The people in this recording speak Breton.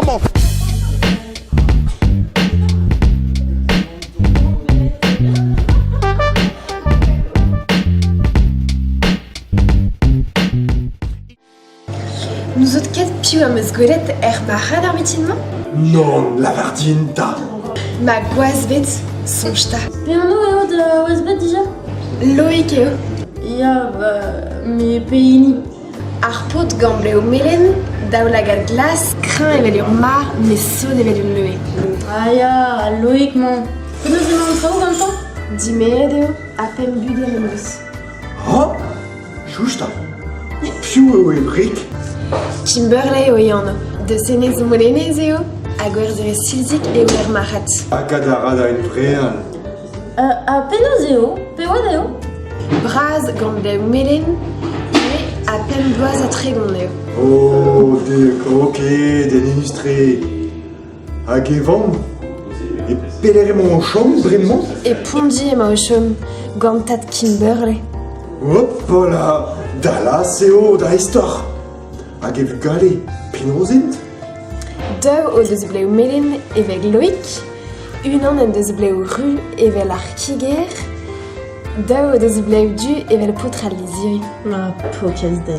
maman. Nous autres quatre piou am eus gwelet marad ar mitinman? Non, la vardinta. Ma gwazvet sonjta. Peano eo da oazbet dija? Loïc eo. Ya, me peini. Ar pot gant bleo melen, daolag al glas, kreñv evel ur mar, me son evel un leue. Ah ya, Loïc man. Penaos emañ an traoù gantañ? Dimeet eo, a pem bud en eus. Oh, justa. Piou eo e brik. Kimberley eo eano. De senez molenez eo, a gwerzere silzik eo er marat. Akadarada en vreal. A penaos eo? Peoad eo? Braz gant bleo melen, a pem bloaz a tregon eo. Oh, de croquet, den illustré. Hag evan. E peler emañ chom bremañ? E pondi ema o chom, gantat Kimberley. Hopala, da las eo da istor. Hag e vu gale, pinrozint. Daou o deus bleo melen eveg Loïc, unan en deus bleo ru evel ar kiger, daou o deus bleo du evel potral liziri. Ma pokaz de.